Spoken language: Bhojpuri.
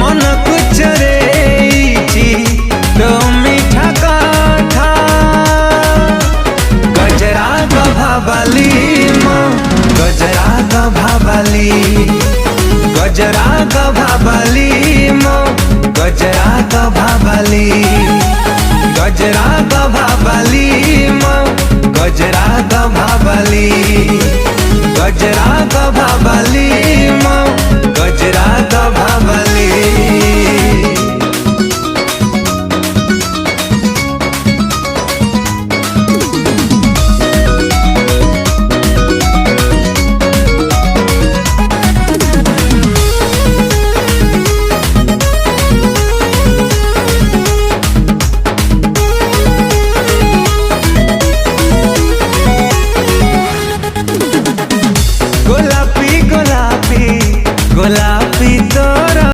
मन कुछ रे तो मीठा काठा गजरा गभाबाली मो गजरा गभाबाली गजरा गभाबाली मो गजरा गभाबाली गजरा गभाबाली मो गजरा गभाबाली गजरा गभाबाली